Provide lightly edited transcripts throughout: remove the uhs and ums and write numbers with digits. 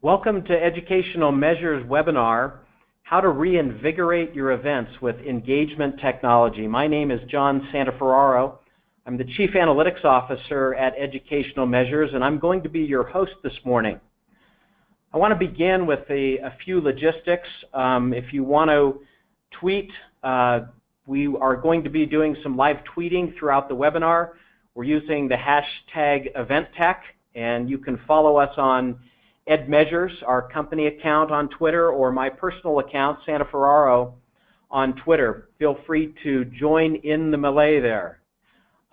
Welcome to Educational Measures webinar, How to Reinvigorate Your Events with Engagement Technology. My name is John Santaferraro. I'm the Chief Analytics Officer at Educational Measures, and I'm going to be your host this morning. I want to begin with a few logistics. If you want to tweet, we are going to be doing some live tweeting throughout the webinar. We're using the hashtag EventTech, and you can follow us on EdMeasures, our company account on Twitter, or my personal account, Santaferraro, on Twitter. Feel free to join in the melee there.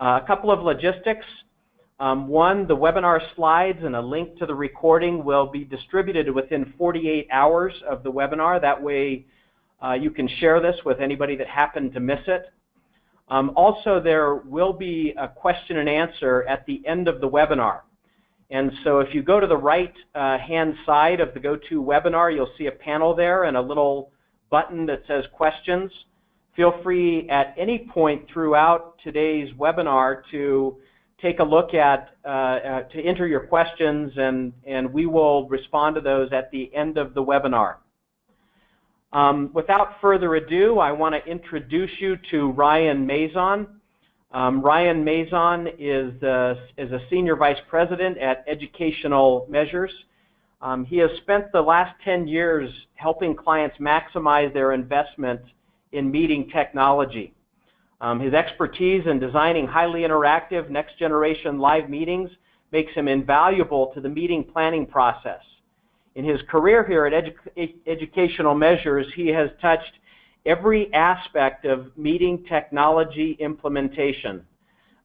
A couple of logistics. One, the webinar slides and a link to the recording will be distributed within 48 hours of the webinar. That way you can share this with anybody that happened to miss it. Also, there will be a question and answer at the end of the webinar. And so if you go to the right hand side of the GoToWebinar, you'll see a panel there and a little button that says questions. Feel free at any point throughout today's webinar to take a look at, to enter your questions, and we will respond to those at the end of the webinar. Without further ado, I want to introduce you to Ryan Mazon. Ryan Mazon is a Senior Vice President at Educational Measures. He has spent the last 10 years helping clients maximize their investment in meeting technology. His expertise in designing highly interactive next-generation live meetings makes him invaluable to the meeting planning process. In his career here at Educational Measures, he has touched every aspect of meeting technology implementation.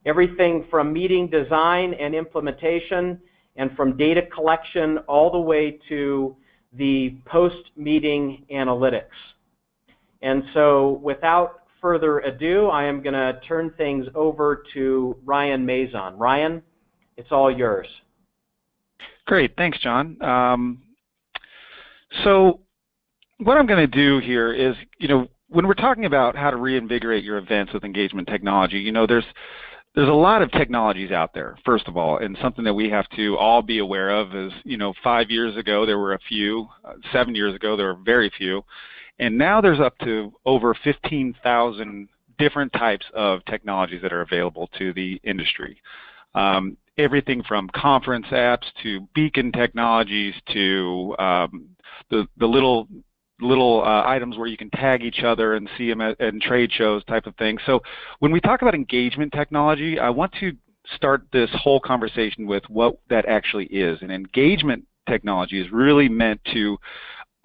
Everything from meeting design and implementation, and from data collection all the way to the post-meeting analytics. And so without further ado, I am going to turn things over to Ryan Mazon. Ryan, it's all yours. Great, thanks, John. So what I'm going to do here is, when we're talking about how to reinvigorate your events with engagement technology, there's a lot of technologies out there, first of all, and something that we have to all be aware of is, 5 years ago there were a few, 7 years ago there were very few, and now there's up to over 15,000 different types of technologies that are available to the industry. Everything from conference apps to beacon technologies to the little items where you can tag each other and see them at trade shows type of thing. So when we talk about engagement technology, I want to start this whole conversation with what that actually is. And engagement technology is really meant to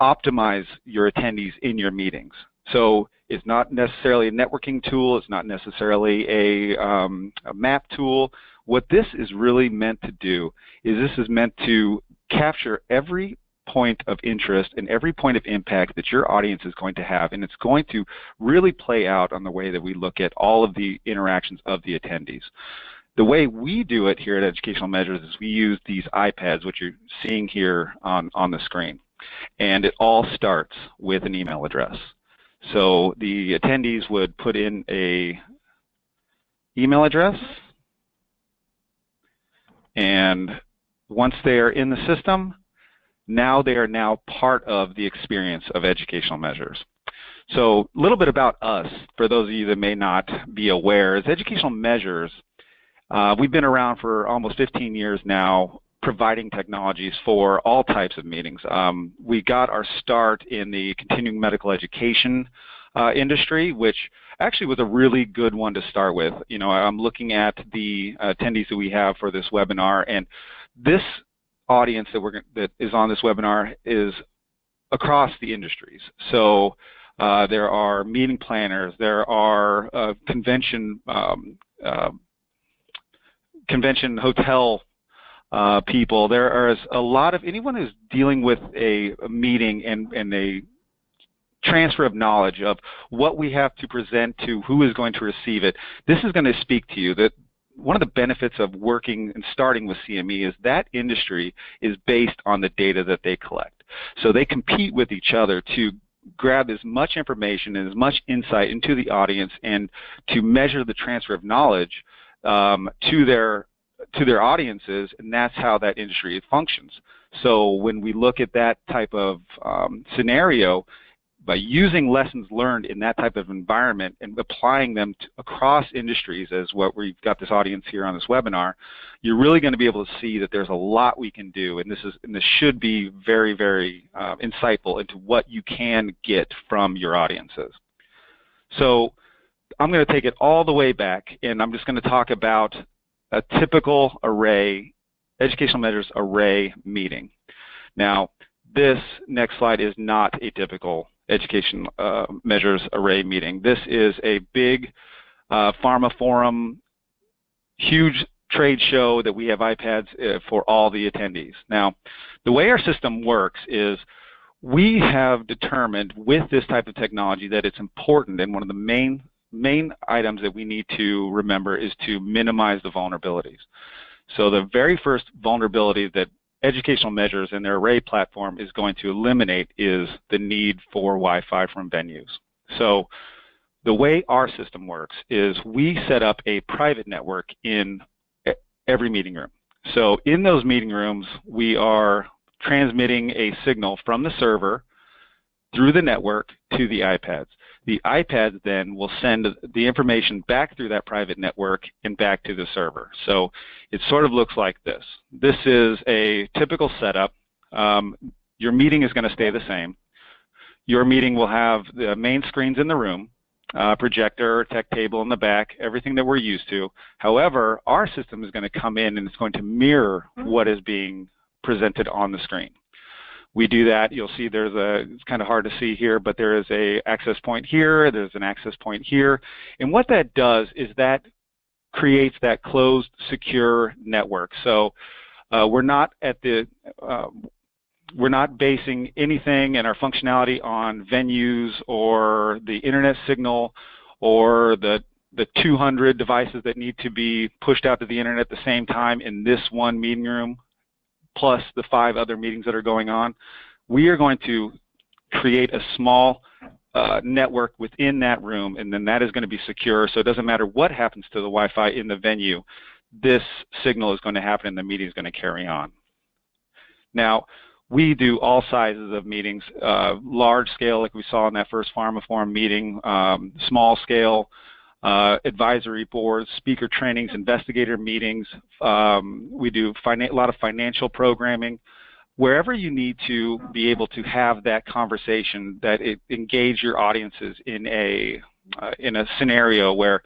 optimize your attendees in your meetings. So it's not necessarily a networking tool, it's not necessarily a map tool. What this is really meant to do is this is meant to capture every point of interest and every point of impact that your audience is going to have, and it's going to really play out on the way that we look at all of the interactions of the attendees. The way we do it here at Educational Measures is we use these iPads, which you're seeing here on the screen, and it all starts with an email address. So the attendees would put in a email address, and once they are in the system, now they are now part of the experience of Educational Measures. So a little bit about us, for those of you that may not be aware, is Educational Measures, we've been around for almost 15 years now, providing technologies for all types of meetings. We got our start in the continuing medical education industry, which actually was a really good one to start with. I'm looking at the attendees that we have for this webinar, and this audience that is on this webinar is across the industries. So there are meeting planners, there are convention hotel people. There is a lot of anyone who's dealing with a meeting and a transfer of knowledge of what we have to present to who is going to receive it. This is going to speak to you that one of the benefits of working and starting with CME is that industry is based on the data that they collect. So they compete with each other to grab as much information and as much insight into the audience and to measure the transfer of knowledge to to their audiences, and that's how that industry functions. So when we look at that type of scenario, by using lessons learned in that type of environment and applying them across industries, as what we've got this audience here on this webinar, you're really going to be able to see that there's a lot we can do, and this should be very, very insightful into what you can get from your audiences. So I'm going to take it all the way back, and I'm just going to talk about a typical array, educational measures array meeting. Now, this next slide is not a typical education measures array meeting. This is a big pharma forum, huge trade show that we have iPads for all the attendees. Now, the way our system works is we have determined with this type of technology that it's important, and one of the main items that we need to remember is to minimize the vulnerabilities. So the very first vulnerability that educational measures in their array platform is going to eliminate is the need for Wi-Fi from venues. So the way our system works is we set up a private network in every meeting room. So in those meeting rooms, we are transmitting a signal from the server through the network to the iPads. The iPads then will send the information back through that private network and back to the server. So it sort of looks like this. This is a typical setup. Your meeting is going to stay the same. Your meeting will have the main screens in the room, projector, tech table in the back, everything that we're used to. However, our system is going to come in and it's going to mirror what is being presented on the screen. We do that. You'll see it's kind of hard to see here, but there is a access point here, there's an access point here. And what that does is that creates that closed, secure network. So we're not basing anything in our functionality on venues or the internet signal or the 200 devices that need to be pushed out to the internet at the same time in this one meeting room, plus the 5 other meetings that are going on. We are going to create a small network within that room, and then that is going to be secure, so it doesn't matter what happens to the Wi-Fi in the venue. This signal is going to happen and the meeting is going to carry on. Now, we do all sizes of meetings, large scale like we saw in that first Pharma Forum meeting, small scale, advisory boards, speaker trainings, investigator meetings. We do a lot of financial programming. Wherever you need to be able to have that conversation, that engage your audiences in a scenario where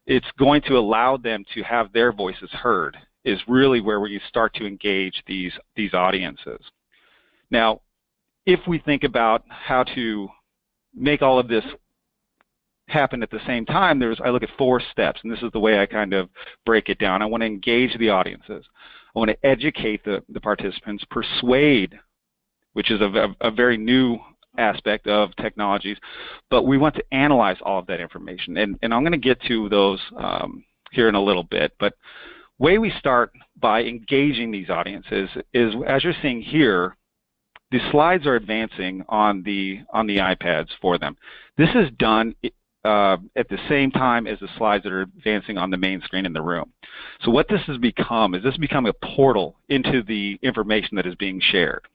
it's going to allow them to have their voices heard, is really where you start to engage these audiences. Now, if we think about how to make all of this happen at the same time, I look at 4 steps, and this is the way I kind of break it down. I want to engage the audiences. I want to educate the participants, persuade, which is a very new aspect of technologies, but we want to analyze all of that information. And I'm going to get to those here in a little bit, but way we start by engaging these audiences is, as you're seeing here, the slides are advancing on the iPads for them. This is done at the same time as the slides that are advancing on the main screen in the room. So what this has become is a portal into the information that is being shared.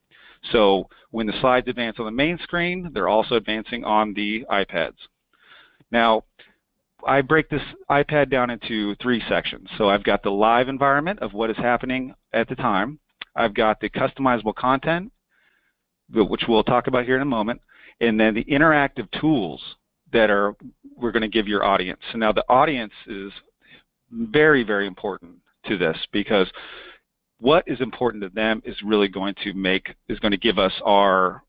So when the slides advance on the main screen, they're also advancing on the iPads. Now, I break this iPad down into 3 sections. So I've got the live environment of what is happening at the time. I've got the customizable content, which we'll talk about here in a moment, and then the interactive tools that we're going to give your audience. So now the audience is very, very important to this, because what is important to them is really going to give us our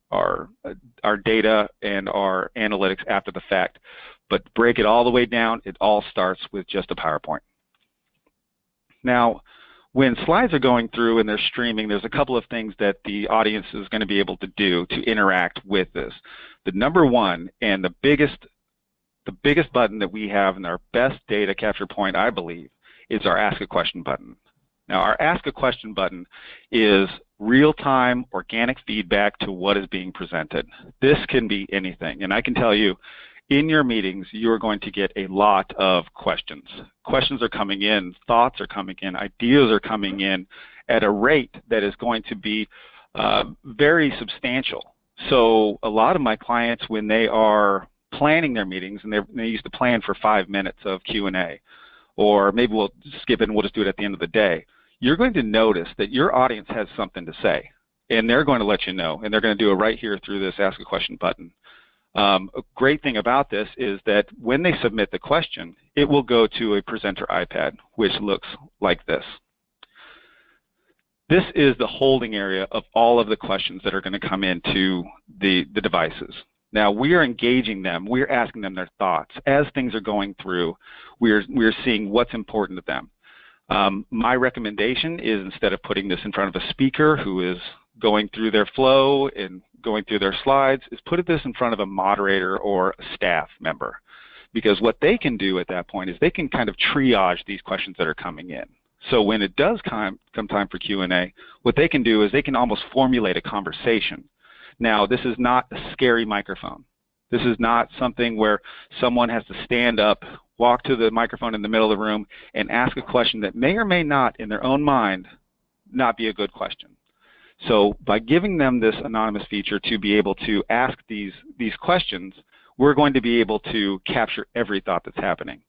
data and our analytics after the fact. But break it all the way down, it all starts with just a PowerPoint. Now, when slides are going through and they're streaming, there's a couple of things that the audience is going to be able to do to interact with this. The number one and the biggest button that we have and our best data capture point, I believe, is our Ask a Question button. Now, our Ask a Question button is real-time organic feedback to what is being presented. This can be anything, and I can tell you, in your meetings, you are going to get a lot of questions. Questions are coming in, thoughts are coming in, ideas are coming in at a rate that is going to be very substantial. So a lot of my clients, when they are planning their meetings, and they used to plan for 5 minutes of Q&A, or maybe we'll skip it and we'll just do it at the end of the day, you're going to notice that your audience has something to say, and they're going to let you know, and they're going to do it right here through this Ask a Question button. A great thing about this is that when they submit the question, it will go to a presenter iPad, which looks like this. This is the holding area of all of the questions that are going to come into the devices. Now, we are engaging them. We're asking them their thoughts. As things are going through, we're seeing what's important to them. My recommendation is, instead of putting this in front of a speaker who is going through their flow and going through their slides, is put this in front of a moderator or a staff member. Because what they can do at that point is they can kind of triage these questions that are coming in. So when it does come time for Q&A, what they can do is they can almost formulate a conversation. Now, this is not a scary microphone. This is not something where someone has to stand up, walk to the microphone in the middle of the room, and ask a question that may or may not, in their own mind, not be a good question. So by giving them this anonymous feature to be able to ask these questions, we're going to be able to capture every thought that's happening.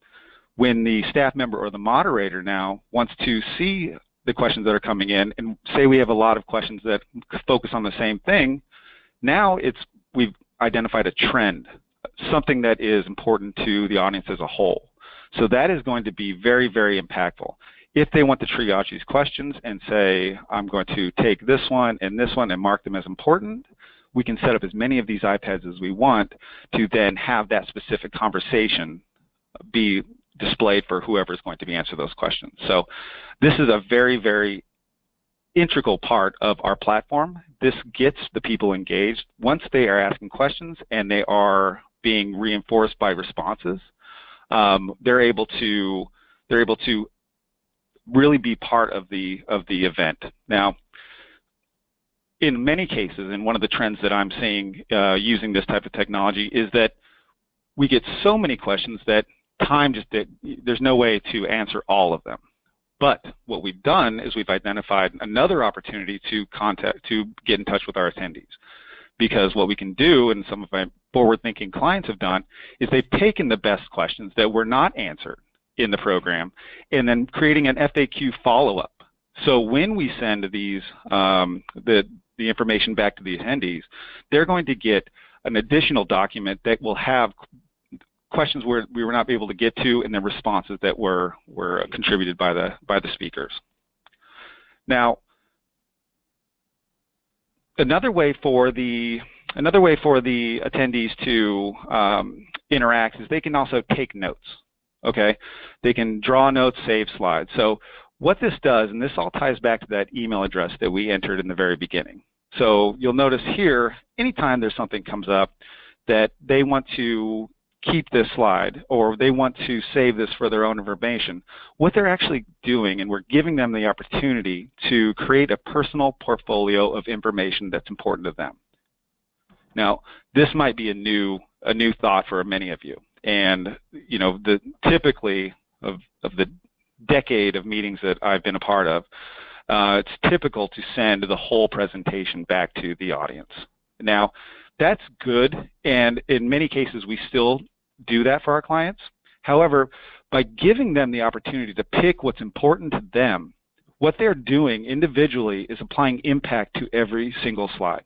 When the staff member or the moderator now wants to see the questions that are coming in, and say we have a lot of questions that focus on the same thing, now we've identified a trend, something that is important to the audience as a whole. So that is going to be very, very impactful. If they want to triage these questions and say, I'm going to take this one and mark them as important, we can set up as many of these iPads as we want to then have that specific conversation be displayed for whoever is going to be answering those questions. So this is a very, very integral part of our platform. This gets the people engaged. Once they are asking questions and they are being reinforced by responses, they're able to really be part of the event. Now, in many cases, and one of the trends that I'm seeing using this type of technology is that we get so many questions that there's no way to answer all of them. But what we've done is we've identified another opportunity to get in touch with our attendees. Because what we can do, and some of my forward-thinking clients have done, is they've taken the best questions that were not answered in the program and then creating an FAQ follow-up. So when we send these the information back to the attendees, they're going to get an additional document that will have questions where we were not able to get to, and the responses that were contributed by the speakers. Now, another way for the attendees to interact is they can also take notes. Okay, they can draw notes, save slides. So what this does, and this all ties back to that email address that we entered in the very beginning. So you'll notice here, anytime there's something comes up that they want to keep this slide or they want to save this for their own information, what they're actually doing, and we're giving them the opportunity to create a personal portfolio of information that's important to them. Now, this might be a new thought for many of you. And typically of the decade of meetings that I've been a part of, it's typical to send the whole presentation back to the audience. Now, that's good, and in many cases we still do that for our clients. However, by giving them the opportunity to pick what's important to them, what they're doing individually is applying impact to every single slide.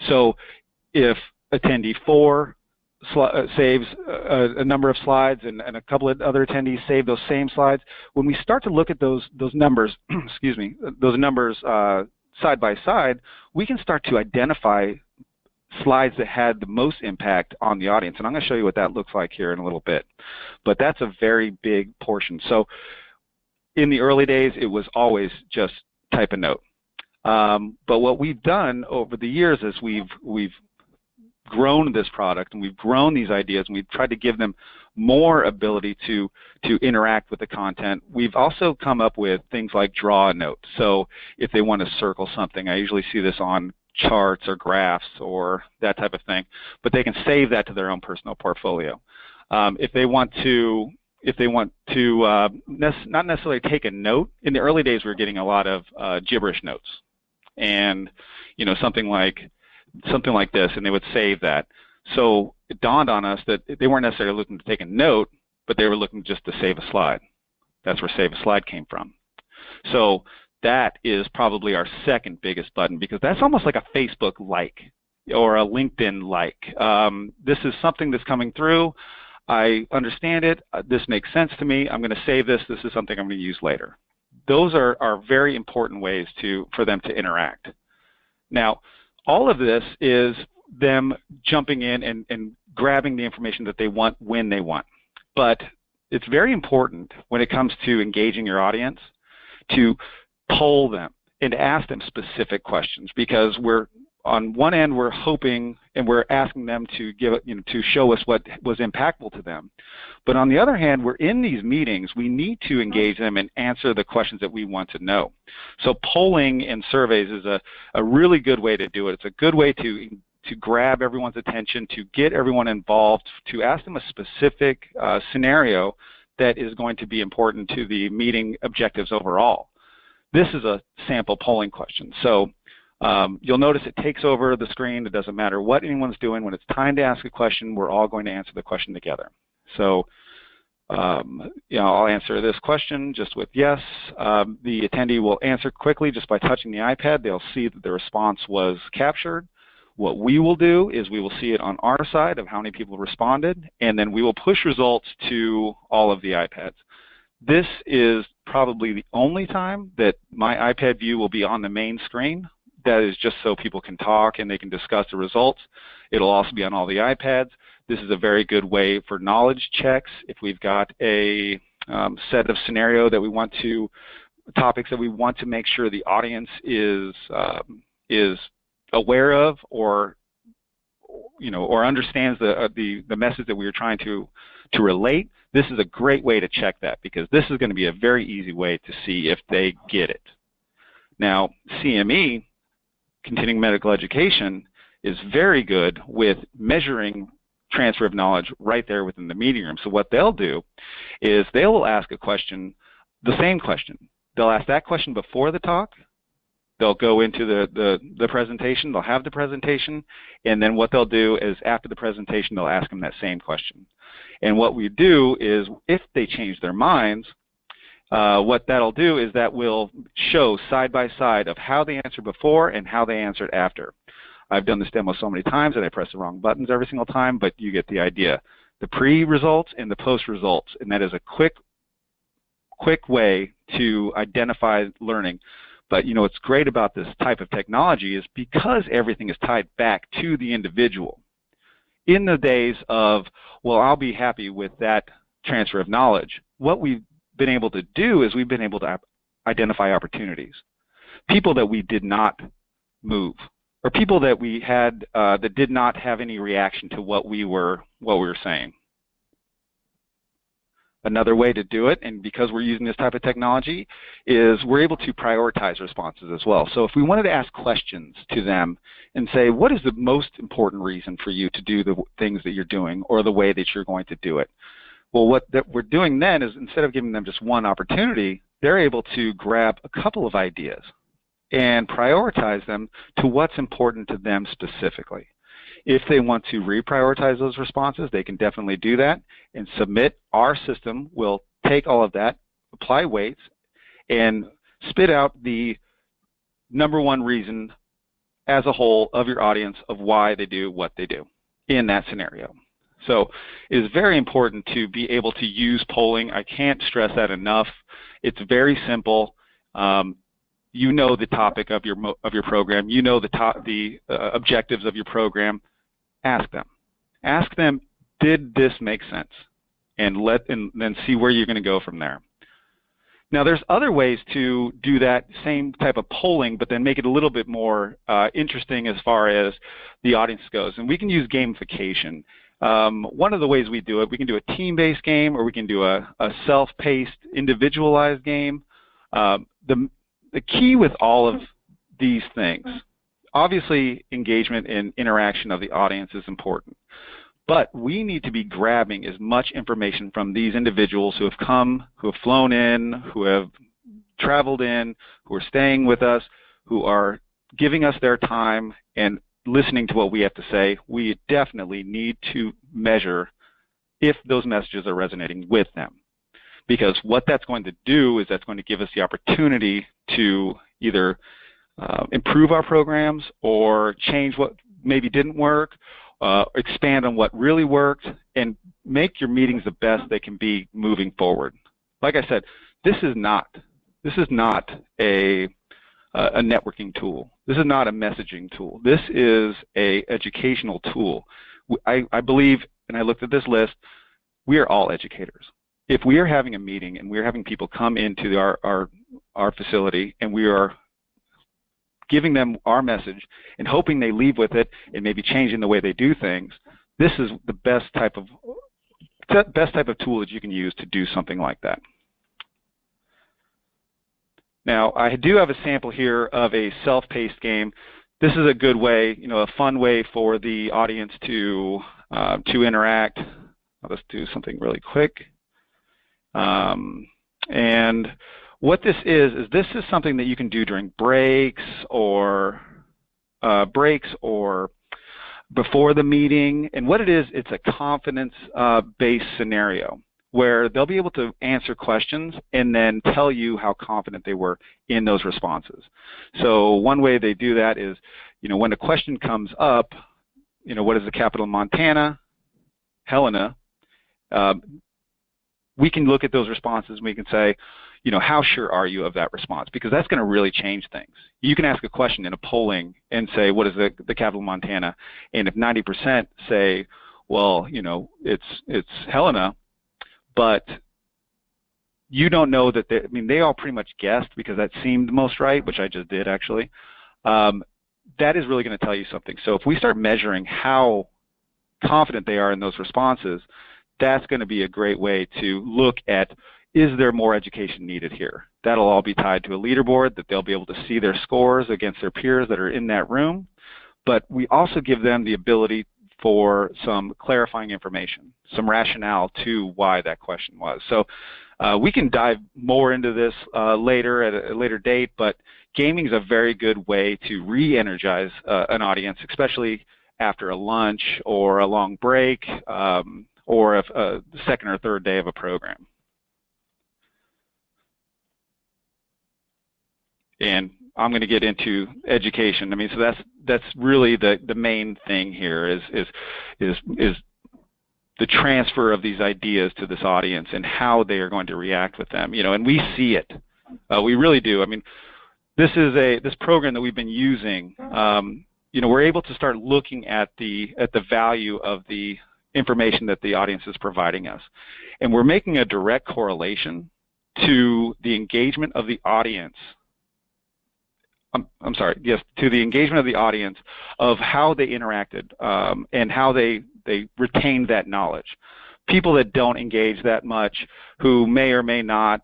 So if attendee 4 saves a number of slides and a couple of other attendees save those same slides, when we start to look at those numbers, excuse me, those numbers side by side, we can start to identify slides that had the most impact on the audience. And I'm going to show you what that looks like here in a little bit. But that's a very big portion. So in the early days, it was always just type a note. But what we've done over the years is we've grown this product and we've grown these ideas and we've tried to give them more ability to interact with the content. We've also come up with things like draw a note. So if they want to circle something, I usually see this on charts or graphs or that type of thing, but they can save that to their own personal portfolio. If they want to not necessarily take a note, in the early days we were getting a lot of gibberish notes, and something like this, and they would save that. So it dawned on us that they weren't necessarily looking to take a note, but they were looking just to save a slide. That's where save a slide came from. So that is probably our second biggest button, because that's almost like a Facebook like or a LinkedIn like. This is something that's coming through. I understand it. This makes sense to me. I'm going to save this. This is something I'm going to use later. Those are very important ways for them to interact. Now, all of this is them jumping in and grabbing the information that they want when they want. But it's very important when it comes to engaging your audience to poll them and ask them specific questions, because on one end we're hoping and we're asking them to to show us what was impactful to them, but on the other hand, we're in these meetings, we need to engage them and answer the questions that we want to know. So polling and surveys is a really good way to do it. It's a good way to grab everyone's attention, to get everyone involved, to ask them a specific scenario that is going to be important to the meeting objectives overall. This is a sample polling question. So you'll notice it takes over the screen. It doesn't matter what anyone's doing. When it's time to ask a question, we're all going to answer the question together. So I'll answer this question just with yes. The attendee will answer quickly just by touching the iPad. They'll see that the response was captured. What we will do is we will see it on our side of how many people responded, and then we will push results to all of the iPads. This is probably the only time that my iPad view will be on the main screen. That is just so people can talk and they can discuss the results. It'll also be on all the iPads. This is a very good way for knowledge checks. If we've got a set of scenario that we want to, topics that we want to make sure the audience is aware of, or understands the message that we are trying to relate, this is a great way to check that, because this is going to be a very easy way to see if they get it. Now, CME, continuing medical education, is very good with measuring transfer of knowledge right there within the meeting room. So what they'll do is they will ask a question, the same question. They'll ask that question before the talk. They'll go into the presentation. They'll have the presentation, and then what they'll do is after the presentation, they'll ask them that same question. And what we do is, if they change their minds, what that'll do is that will show side by side of how they answered before and how they answered after. I've done this demo so many times that I press the wrong buttons every single time, but you get the idea. The pre-results and the post-results, and that is a quick way to identify learning. But what's great about this type of technology is because everything is tied back to the individual. In the days of, well, I'll be happy with that transfer of knowledge, what we've been able to do is we've been able to identify opportunities. People that we did not move, or people that we had that did not have any reaction to what we were saying. Another way to do it, and because we're using this type of technology, is we're able to prioritize responses as well. So if we wanted to ask questions to them and say, what is the most important reason for you to do the things that you're doing, or the way that you're going to do it? Well, what we're doing then is, instead of giving them just one opportunity, they're able to grab a couple of ideas and prioritize them to what's important to them specifically. If they want to reprioritize those responses, they can definitely do that and submit. Our system will take all of that, apply weights, and spit out the number one reason as a whole of your audience of why they do what they do in that scenario. So it is very important to be able to use polling. I can't stress that enough. It's very simple. You know the topic of your program. You know the objectives of your program. Ask them. Ask them, did this make sense? And then see where you're going to go from there. Now, there's other ways to do that same type of polling, but then make it a little bit more interesting as far as the audience goes. And we can use gamification. One of the ways we do it, we can do a team-based game, or we can do a self-paced, individualized game. The key with all of these things obviously engagement and interaction of the audience is important, but we need to be grabbing as much information from these individuals who have come, who have flown in, who have traveled in, who are staying with us, who are giving us their time and listening to what we have to say. We definitely need to measure if those messages are resonating with them. Because what that's going to do is that's going to give us the opportunity to either improve our programs or change what maybe didn't work, expand on what really worked, and make your meetings the best they can be moving forward. Like I said, this is not a networking tool. This is not a messaging tool. This is an educational tool. I believe, and I looked at this list, we are all educators. If we are having a meeting and we're having people come into our facility and we are giving them our message and hoping they leave with it and maybe changing the way they do things, this is the best type of tool that you can use to do something like that. Now, I do have a sample here of a self-paced game. This is a good way, a fun way for the audience to interact. I'll just do something really quick. And what this is something that you can do during breaks or before the meeting. And what it is, it's a confidence-based scenario where they'll be able to answer questions and then tell you how confident they were in those responses. So one way they do that is, when a question comes up, what is the capital of Montana? Helena. We can look at those responses and we can say, how sure are you of that response? Because that's going to really change things. You can ask a question in a polling and say, what is the capital of Montana? And if 90% say, well, it's Helena, but you don't know that they all pretty much guessed because that seemed most right, which I just did actually. That is really going to tell you something. So if we start measuring how confident they are in those responses, that's going to be a great way to look at, is there more education needed here? That'll all be tied to a leaderboard that they'll be able to see their scores against their peers that are in that room. But we also give them the ability for some clarifying information, some rationale to why that question was. So we can dive more into this later at a later date, but gaming is a very good way to re-energize an audience, especially after a lunch or a long break or a second or third day of a program. And I'm going to get into education. So that's really the main thing here is the transfer of these ideas to this audience and how they are going to react with them. And we see it. We really do. This program that we've been using. We're able to start looking at the value of the information that the audience is providing us, and we're making a direct correlation to the engagement of the audience. To the engagement of the audience of how they interacted and how they retained that knowledge. People that don't engage that much, who may or may not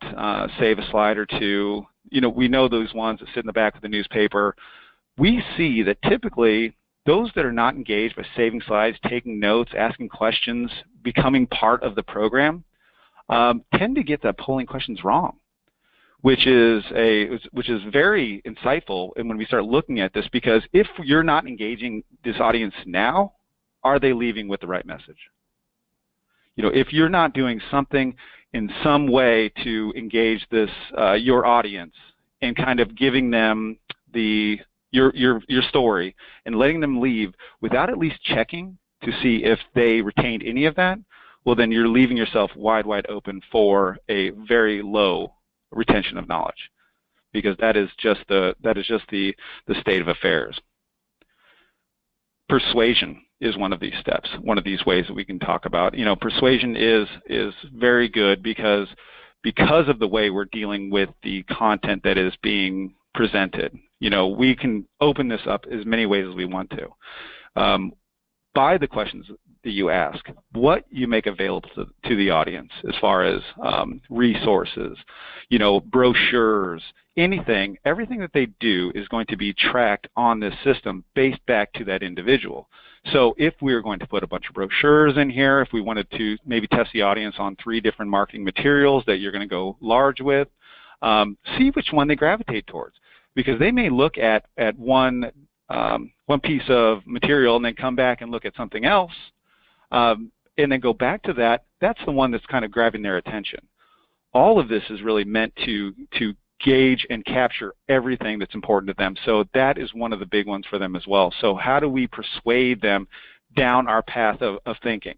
save a slide or two, we know those ones that sit in the back of the newspaper. We see that typically those that are not engaged by saving slides, taking notes, asking questions, becoming part of the program, tend to get the polling questions wrong. Which is very insightful. And when we start looking at this, because if you're not engaging this audience now, are they leaving with the right message? If you're not doing something in some way to engage this your audience and kind of giving them your story and letting them leave without at least checking to see if they retained any of that, well, then you're leaving yourself wide open for a very low retention of knowledge, because that is just the state of affairs. Persuasion is one of these steps, one of these ways that we can talk about. Persuasion is very good because of the way we're dealing with the content that is being presented. We can open this up as many ways as we want to. By the questions, that you ask, what you make available to the audience as far as resources, brochures, anything, everything that they do is going to be tracked on this system based back to that individual. So if we were going to put a bunch of brochures in here, if we wanted to maybe test the audience on 3 different marketing materials that you're going to go large with, see which one they gravitate towards. Because they may look at one piece of material and then come back and look at something else, and then go back to that. That's the one that's kind of grabbing their attention. All of this is really meant to gauge and capture everything that's important to them. So that is one of the big ones for them as well. So how do we persuade them down our path of thinking?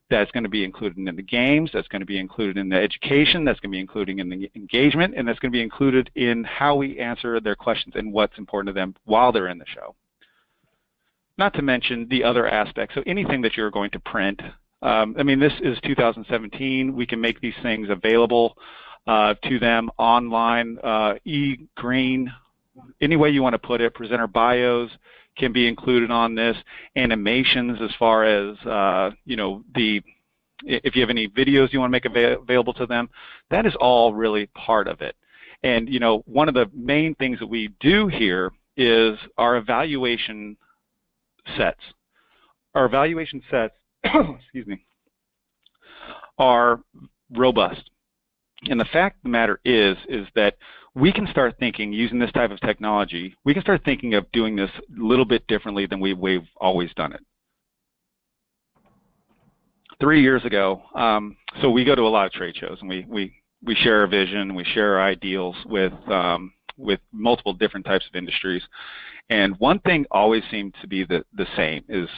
That's going to be included in the games, that's going to be included in the education, that's going to be included in the engagement, and that's going to be included in how we answer their questions and what's important to them while they're in the show. Not to mention the other aspects. So anything that you're going to print, this is 2017. We can make these things available to them online, e-green, any way you want to put it. Presenter bios can be included on this. Animations as far as, if you have any videos you want to make available to them, that is all really part of it. And, one of the main things that we do here is our evaluation sets. Our evaluation sets, excuse me, are robust. And the fact of the matter is that we can start thinking, using this type of technology, we can start thinking of doing this a little bit differently than we've always done it. 3 years ago, so we go to a lot of trade shows, and we share our vision, we share our ideals with multiple different types of industries. And one thing always seemed to be the same is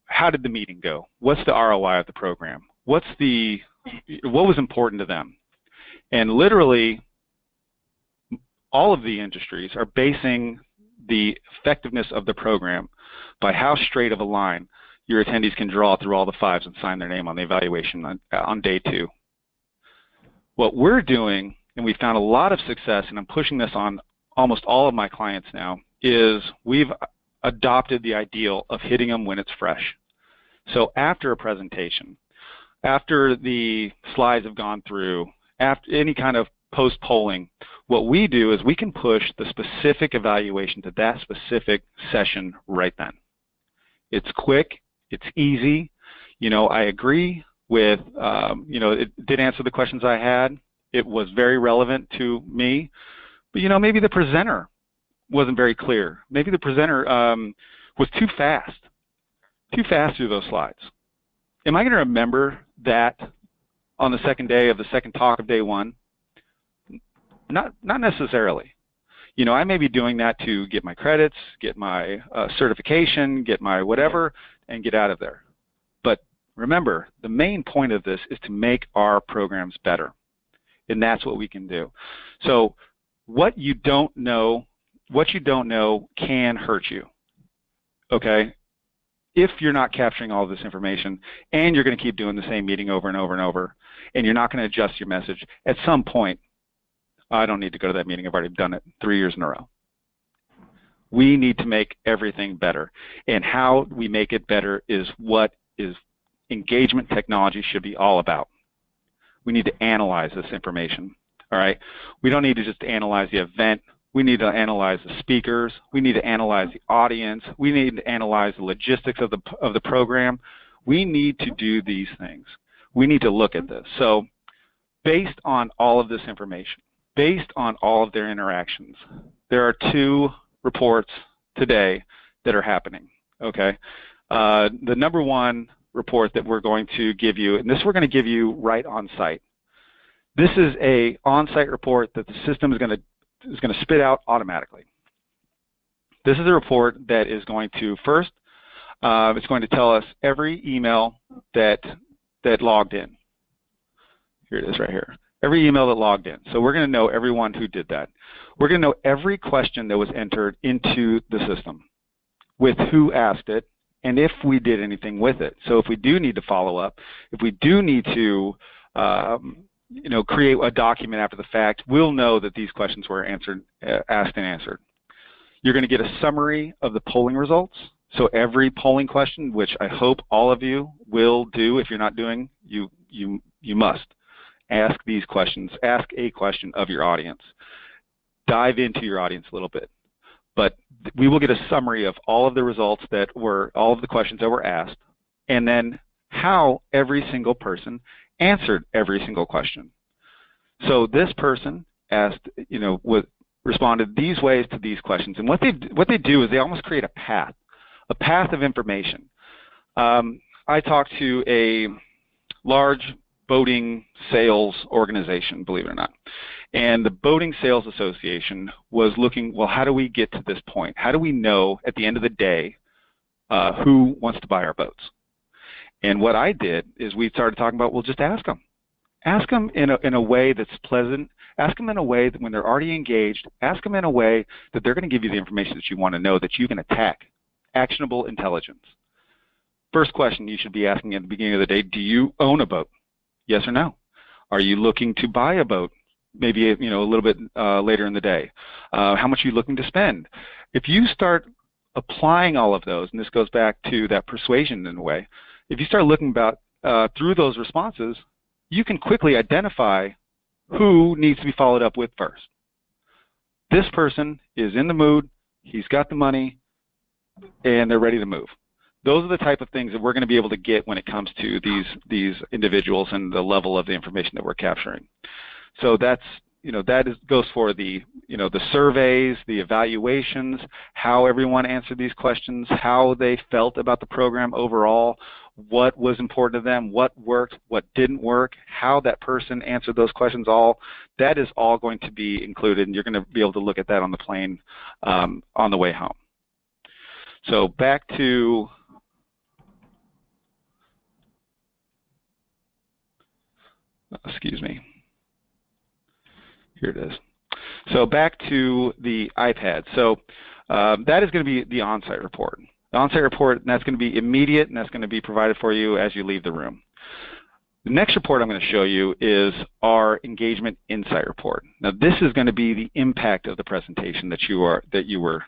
how did the meeting go? What's the ROI of the program? What was important to them? And literally, all of the industries are basing the effectiveness of the program by how straight of a line your attendees can draw through all the 5s and sign their name on the evaluation on day 2. What we're doing, and we found a lot of success, and I'm pushing this on almost all of my clients now, is we've adopted the ideal of hitting them when it's fresh. So after a presentation, after the slides have gone through, after any kind of post-polling, what we do is we can push the specific evaluation to that specific session right then. It's quick, it's easy. I agree with, it did answer the questions I had. It was very relevant to me. But, maybe the presenter wasn't very clear. Maybe the presenter was too fast through those slides. Am I going to remember that on the second day of the second talk of day 1? Not necessarily. I may be doing that to get my credits, get my certification, get my whatever, and get out of there. But remember, the main point of this is to make our programs better. And that's what we can do. So what you don't know can hurt you. Okay? If you're not capturing all of this information and you're going to keep doing the same meeting over and over and over, and you're not going to adjust your message, at some point, I don't need to go to that meeting. I've already done it 3 years in a row. We need to make everything better. And how we make it better is what engagement technology should be all about. We need to analyze this information. All right? We don't need to just analyze the event. We need to analyze the speakers. We need to analyze the audience. We need to analyze the logistics of the program. We need to do these things. We need to look at this. So based on all of this information, based on all of their interactions, there are 2 reports today that are happening. Okay? The number 1 report that we're going to give you, and this we're going to give you right on site. This is a on-site report that the system is going to spit out automatically. This is a report that is going to first, it's going to tell us every email that logged in. Here it is right here. Every email that logged in. So we're going to know everyone who did that. We're going to know every question that was entered into the system, with who asked it, and if we did anything with it. So if we do need to follow up, if we do need to create a document after the fact, we'll know that these questions were asked and answered. You're going to get a summary of the polling results. So every polling question, which I hope all of you will do, if you're not doing, you must ask these questions. Ask a question of your audience. Dive into your audience a little bit. But we will get a summary of all of the results that were, all of the questions that were asked, and then how every single person answered every single question. So this person asked, responded these ways to these questions. And what they do is they almost create a path of information. I talked to a large boating sales organization, believe it or not. And the Boating Sales Association was looking, well, how do we get to this point? How do we know at the end of the day who wants to buy our boats? And what I did is we started talking about, well, just ask them. Ask them in a way that's pleasant. Ask them in a way that when they're already engaged, ask them in a way that they're going to give you the information that you want to know, that you can attack. Actionable intelligence. First question you should be asking at the beginning of the day, do you own a boat? Yes or no? Are you looking to buy a boat? Maybe a little bit later in the day. How much are you looking to spend? If you start applying all of those, and this goes back to that persuasion in a way, if you start looking through those responses, you can quickly identify who needs to be followed up with first. This person is in the mood, he's got the money, and they're ready to move. Those are the type of things that we're going to be able to get when it comes to these individuals and the level of the information that we're capturing. So that goes for the surveys, the evaluations, how everyone answered these questions, how they felt about the program overall, what was important to them, what worked, what didn't work, how that person answered those questions. That is all going to be included, and you're going to be able to look at that on the plane on the way home. So back to excuse me. Here it is. So back to the iPad. So that is going to be the on-site report. The on-site report, and that's going to be immediate, and that's going to be provided for you as you leave the room. The next report I'm going to show you is our engagement insight report. Now this is going to be the impact of the presentation that you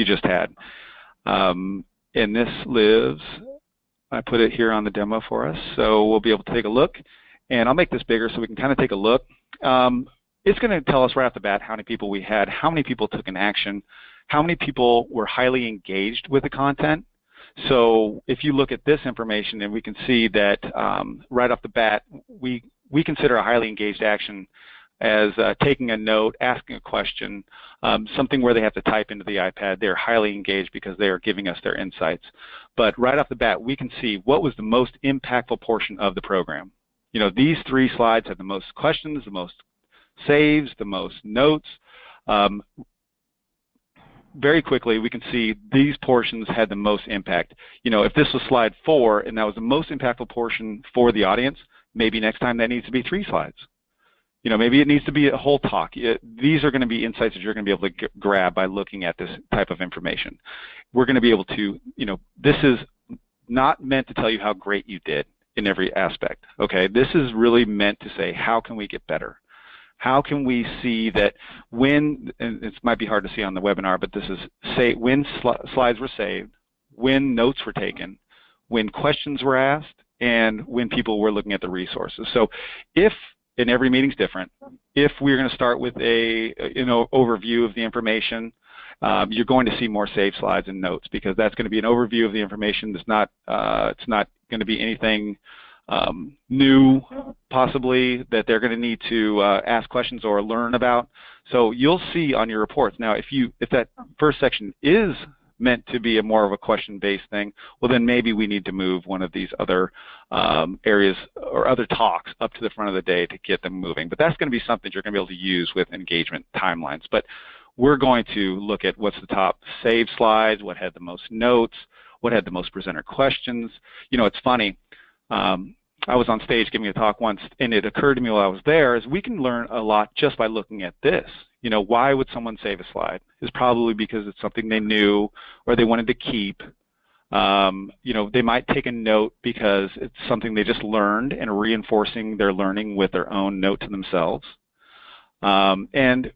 just had. And this lives, I put it here on the demo for us, so we'll be able to take a look. And I'll make this bigger so we can kind of take a look. It's going to tell us right off the bat how many people we had, how many people took an action, how many people were highly engaged with the content. So if you look at this information, and we can see that right off the bat, we consider a highly engaged action as taking a note, asking a question, something where they have to type into the iPad. They're highly engaged because they are giving us their insights. But right off the bat, we can see what was the most impactful portion of the program. These three slides had the most questions, the most saves, the most notes. Very quickly, we can see these portions had the most impact. If this was slide 4 and that was the most impactful portion for the audience, maybe next time that needs to be 3 slides. Maybe it needs to be a whole talk. These are going to be insights that you're going to be able to grab by looking at this type of information. We're going to be able to, this is not meant to tell you how great you did in every aspect, okay? This is really meant to say, how can we get better? How can we see that when, and it might be hard to see on the webinar, but this is when slides were saved, when notes were taken, when questions were asked, and when people were looking at the resources. So if, and every meeting's different, if we're going to start with a overview of the information, you're going to see more save slides and notes, because that's going to be an overview of the information. It's not going to be anything new, possibly, that they're going to need to ask questions or learn about. So you'll see on your reports. Now, if that first section is meant to be more of a question-based thing, well, then maybe we need to move one of these other areas or other talks up to the front of the day to get them moving. But that's going to be something you're going to be able to use with engagement timelines. But we're going to look at what's the top save slides, what had the most notes, what had the most presenter questions. It's funny. I was on stage giving a talk once, and it occurred to me while I was there, is we can learn a lot just by looking at this. Why would someone save a slide? It's probably because it's something they knew or they wanted to keep. They might take a note because it's something they just learned and reinforcing their learning with their own note to themselves. And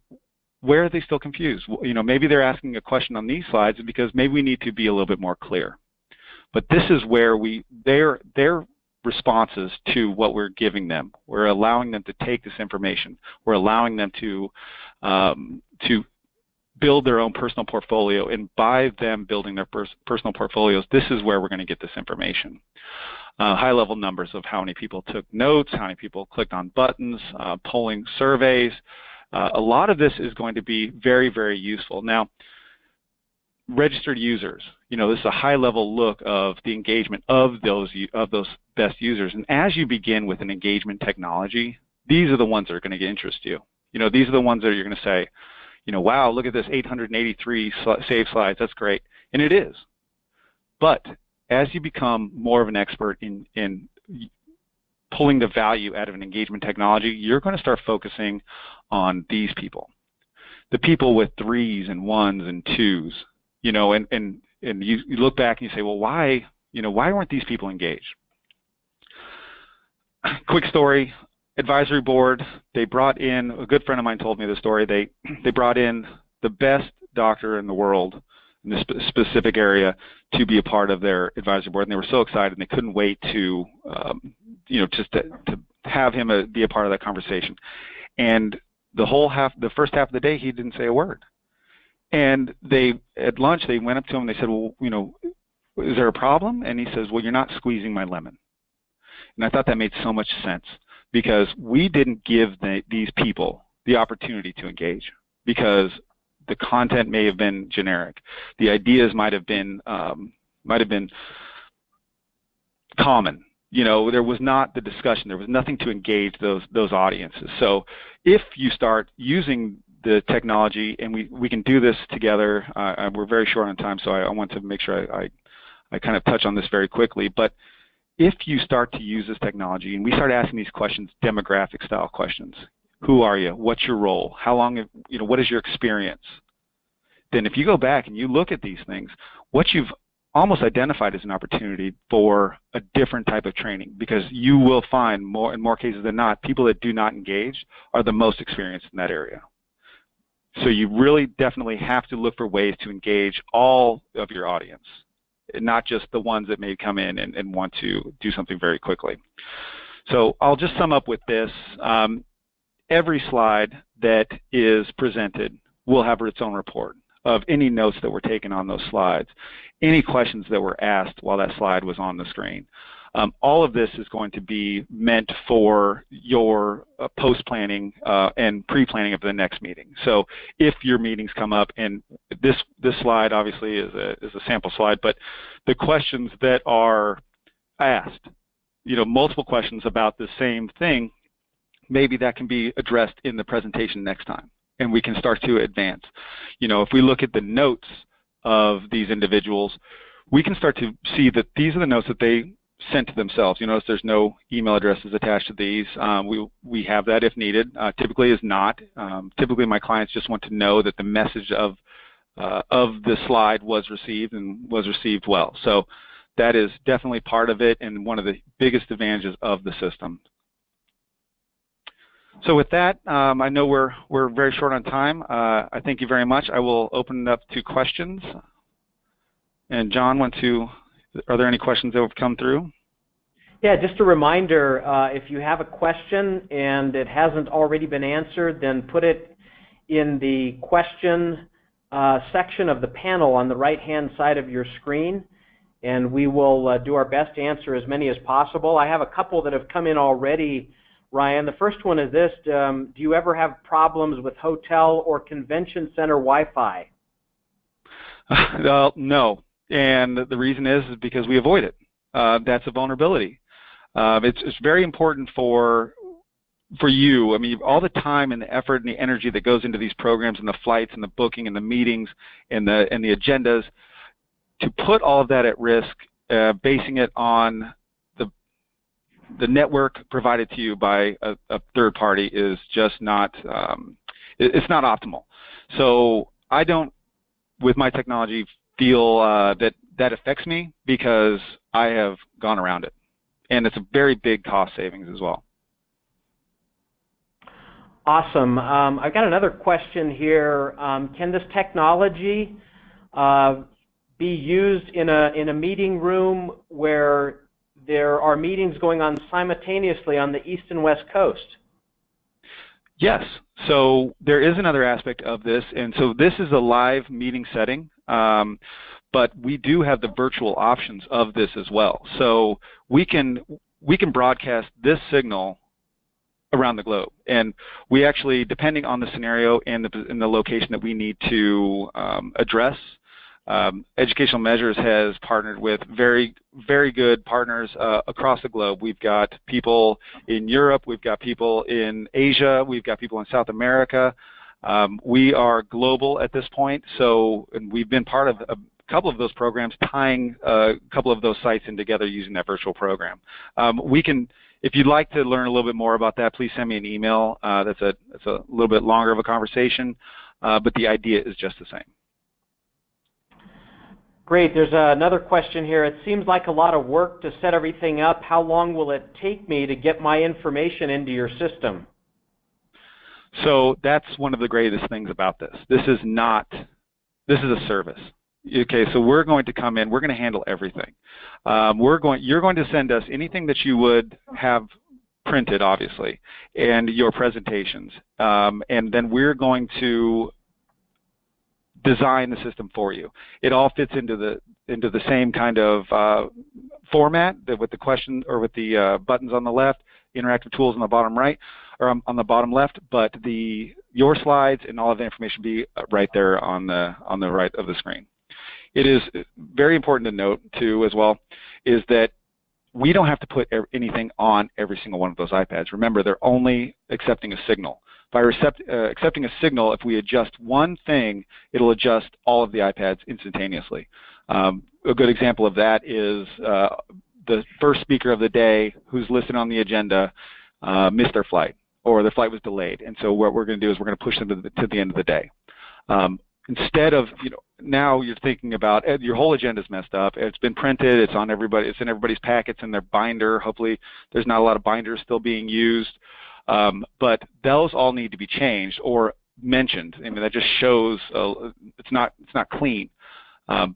where are they still confused? You know, maybe they're asking a question on these slides because maybe we need to be a little bit more clear. But this is where their responses to what we're giving them. We're allowing them to take this information. We're allowing them to build their own personal portfolio, and by them building their personal portfolios, this is where we're going to get this information. High-level numbers of how many people took notes, how many people clicked on buttons, polling surveys. A lot of this is going to be very, very useful. Now, registered users, you know, this is a high-level look of the engagement of those best users. And as you begin with an engagement technology, these are the ones that are going to interest you. You know, these are the ones that you're going to say, you know, wow, look at this 883 saved slides. That's great. And it is. But as you become more of an expert in pulling the value out of an engagement technology, you're going to start focusing on these people, the people with 3s and 1s and 2s, you know, and you look back and you say, well, why weren't these people engaged? Quick story, advisory board, they brought in, a good friend of mine told me this story, they brought in the best doctor in the world in this specific area to be a part of their advisory board, and they were so excited and they couldn't wait to, you know, just to have him be a part of that conversation. And the first half of the day, he didn't say a word. And at lunch, they went up to him and they said, well, you know, is there a problem? And he says, well, you're not squeezing my lemon. And I thought that made so much sense, because we didn't give these people the opportunity to engage, because the content may have been generic. The ideas might have been common. You know, there was not the discussion. There was nothing to engage those audiences. So if you start using the technology, and we can do this together, we're very short on time, so I want to make sure I kind of touch on this very quickly. But if you start to use this technology, and we start asking these questions, demographic style questions, who are you? What's your role? How long, you know, what is your experience? Then if you go back and you look at these things, what you've almost identified as an opportunity for a different type of training, because you will find in more cases than not, people that do not engage are the most experienced in that area. So you really definitely have to look for ways to engage all of your audience, not just the ones that may come in and want to do something very quickly. So I'll just sum up with this. Every slide that is presented will have its own report of any notes that were taken on those slides, any questions that were asked while that slide was on the screen. All of this is going to be meant for your post-planning and pre-planning of the next meeting. So if your meetings come up, and this slide obviously is a sample slide, but the questions that are asked, you know, multiple questions about the same thing, maybe that can be addressed in the presentation next time, and we can start to advance. You know, if we look at the notes of these individuals, we can start to see that these are the notes that they sent to themselves. You notice there's no email addresses attached to these. We have that if needed. Typically is not. Typically my clients just want to know that the message of the slide was received, and was received well. So that is definitely part of it, and one of the biggest advantages of the system. So with that, I know we're very short on time. I thank you very much. I will open it up to questions. And John, are there any questions that have come through? Yeah, just a reminder, if you have a question and it hasn't already been answered, then put it in the question section of the panel on the right-hand side of your screen, and we will do our best to answer as many as possible. I have a couple that have come in already, Ryan. The first one is this: do you ever have problems with hotel or convention center Wi-Fi? No, and the reason is because we avoid it. That's a vulnerability. It's very important for you. I mean, all the time and the effort and the energy that goes into these programs and the flights and the booking and the meetings and the agendas, to put all of that at risk, basing it on the network provided to you by a third party, is just not, it's not optimal. So I don't, with my technology, feel that affects me, because I have gone around it. And it's a very big cost savings as well. Awesome. I've got another question here. Can this technology be used in a meeting room where there are meetings going on simultaneously on the East and West Coast? Yes. So there is another aspect of this, and so this is a live meeting setting, but we do have the virtual options of this as well. So we can broadcast this signal around the globe, and we actually, depending on the scenario and the location that we need to address, Educational Measures has partnered with very good partners across the globe. We've got people in Europe, we've got people in Asia, we've got people in South America. We are global at this point, and we've been part of a couple of those programs, tying a couple of those sites in together using that virtual program. If you'd like to learn a little bit more about that, please send me an email. That's a little bit longer of a conversation, but the idea is just the same. Great. There's another question here. It seems like a lot of work to set everything up. How long will it take me to get my information into your system? So that's one of the greatest things about this. This is a service. Okay, so we're going to come in, we're going to handle everything. You're going to send us anything that you would have printed, obviously, and your presentations, and then we're going to design the system for you. It all fits into the same kind of format with the question or with the buttons on the left, interactive tools on the bottom right or on the bottom left, but your slides and all of the information be right there on the right of the screen. It is very important to note too as well is that we don't have to put anything on every single one of those iPads. Remember, they're only accepting a signal. By accepting a signal, if we adjust one thing, it'll adjust all of the iPads instantaneously. A good example of that is the first speaker of the day who's listed on the agenda missed their flight, or their flight was delayed. And so what we're going to do is we're going to push them to the end of the day. Instead of, now you're thinking about your whole agenda's messed up. It's been printed. It's on everybody. It's in everybody's packets in their binder. Hopefully, there's not a lot of binders still being used. But those all need to be changed or mentioned. I mean, that just shows it's not clean.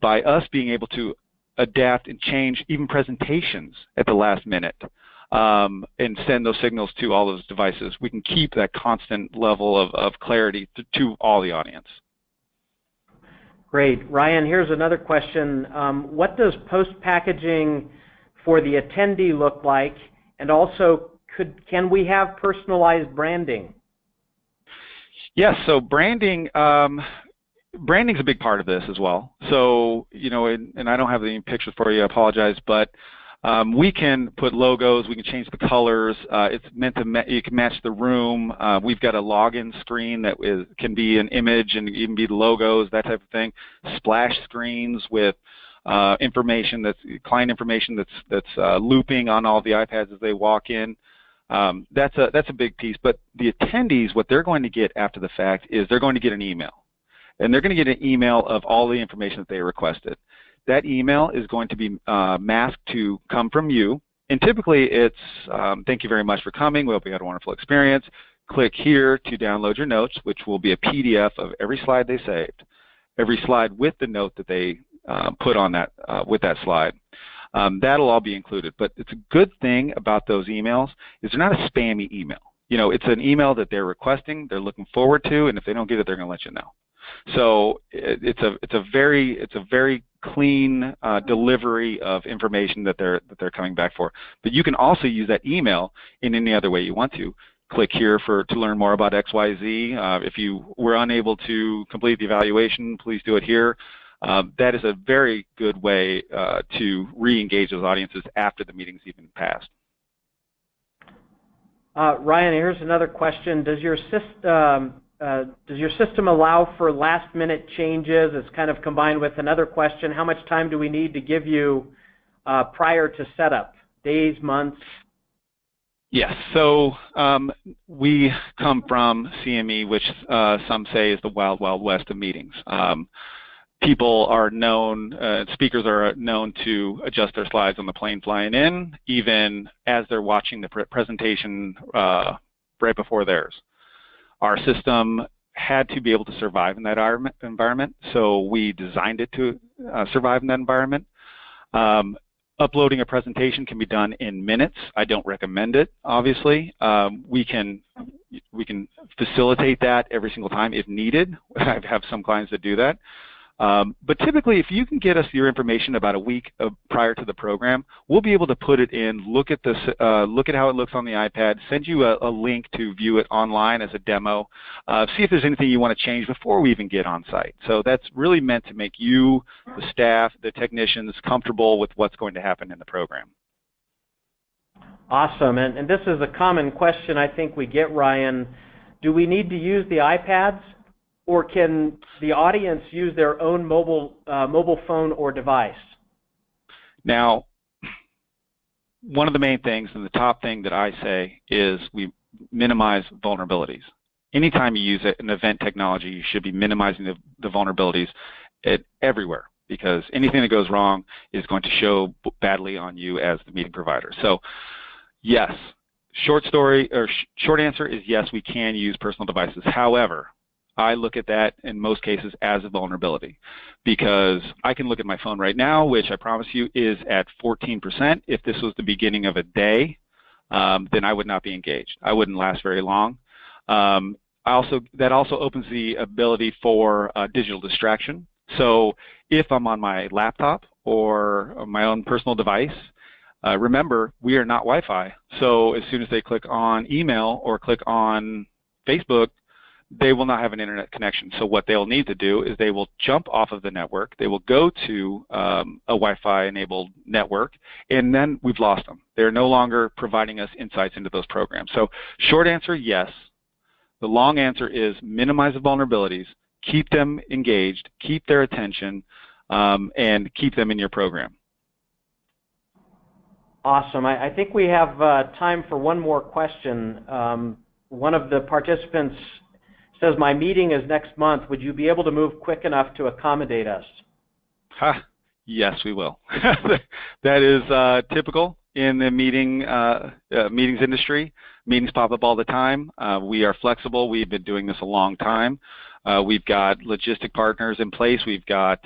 By us being able to adapt and change even presentations at the last minute and send those signals to all those devices, we can keep that constant level of clarity to all the audience. Great. Ryan, here's another question. What does post-packaging for the attendee look like? And also, can we have personalized branding? Yes, so branding's a big part of this as well. So, and I don't have any pictures for you, I apologize, but we can put logos, we can change the colors. It's meant to you can match the room. We've got a login screen that can be an image and even be the logos, that type of thing. Splash screens with information client information that's looping on all the iPads as they walk in. That's a big piece. But the attendees, what they're going to get after the fact is they're going to get an email. And they're going to get an email of all the information that they requested. That email is going to be masked to come from you. And typically it's, thank you very much for coming. We hope you had a wonderful experience. Click here to download your notes, which will be a PDF of every slide they saved, every slide with the note that they put on that with that slide. That'll all be included. But it's a good thing about those emails is they're not a spammy email. It's an email that they're requesting, they're looking forward to, and if they don't get it, they're going to let you know. So it's a very clean delivery of information that they're coming back for. But you can also use that email in any other way you want to. Click here to learn more about XYZ. If you were unable to complete the evaluation, please do it here. That is a very good way to re-engage those audiences after the meeting's even passed. Ryan, here's another question. Does your system allow for last-minute changes? It's kind of combined with another question. How much time do we need to give you prior to setup? Days, months? Yes. So we come from CME, which some say is the wild, wild west of meetings. People are known, speakers are known to adjust their slides on the plane flying in, even as they're watching the presentation right before theirs. Our system had to be able to survive in that environment, so we designed it to survive in that environment. Uploading a presentation can be done in minutes. I don't recommend it, obviously. We can facilitate that every single time if needed. I have some clients that do that. But typically, if you can get us your information about a week prior to the program, we'll be able to put it in, look at how it looks on the iPad, send you a link to view it online as a demo, see if there's anything you want to change before we even get on site. So that's really meant to make you, the staff, the technicians, comfortable with what's going to happen in the program. Awesome. And this is a common question I think we get, Ryan. Do we need to use the iPads? Or can the audience use their own mobile phone or device? Now, one of the main things and the top thing that I say is we minimize vulnerabilities. Anytime you use an event technology, you should be minimizing the vulnerabilities everywhere, because anything that goes wrong is going to show badly on you as the meeting provider. So, yes, short answer is yes, we can use personal devices. However, I look at that in most cases as a vulnerability, because I can look at my phone right now, which I promise you is at 14%. If this was the beginning of a day, then I would not be engaged. I wouldn't last very long. That also opens the ability for digital distraction. So if I'm on my laptop or my own personal device, remember, we are not Wi-Fi. So as soon as they click on email or click on Facebook, they will not have an internet connection. So what they'll need to do is they will jump off of the network, they will go to a Wi-Fi enabled network, and then we've lost them. They're no longer providing us insights into those programs. So short answer, yes. The long answer is minimize the vulnerabilities, keep them engaged, keep their attention, and keep them in your program. Awesome. I think we have time for one more question. One of the participants says, my meeting is next month. Would you be able to move quick enough to accommodate us? Yes, we will. That is typical in the meetings industry. Meetings pop up all the time. We are flexible. We've been doing this a long time. We've got logistic partners in place. We've got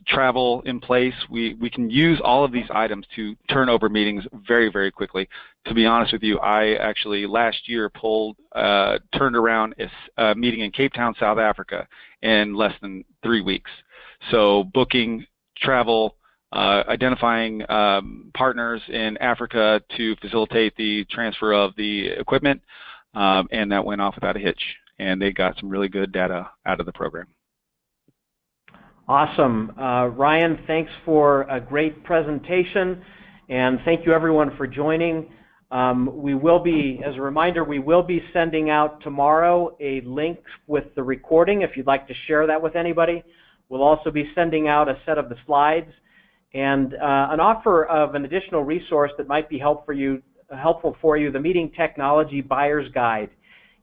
travel in place. We can use all of these items to turn over meetings very, very quickly. To be honest with you, I actually last year turned around a meeting in Cape Town, South Africa in less than 3 weeks. So booking, travel, identifying partners in Africa to facilitate the transfer of the equipment, and that went off without a hitch. And they got some really good data out of the program. Awesome. Ryan, thanks for a great presentation, and thank you everyone for joining. We will be, as a reminder, we will be sending out tomorrow a link with the recording if you'd like to share that with anybody. We'll also be sending out a set of the slides and an offer of an additional resource that might be helpful for you, the Meeting Technology Buyer's Guide.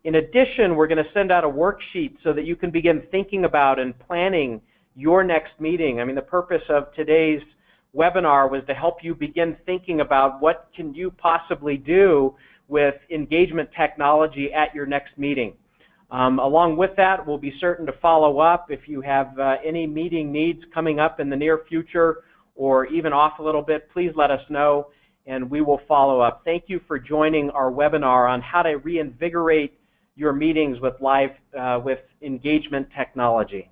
In addition, we're going to send out a worksheet so that you can begin thinking about and planning your next meeting. I mean, the purpose of today's webinar was to help you begin thinking about what can you possibly do with engagement technology at your next meeting. Along with that, we'll be certain to follow up if you have any meeting needs coming up in the near future or even off a little bit. Please let us know and we will follow up. Thank you for joining our webinar on how to reinvigorate your meetings with engagement technology.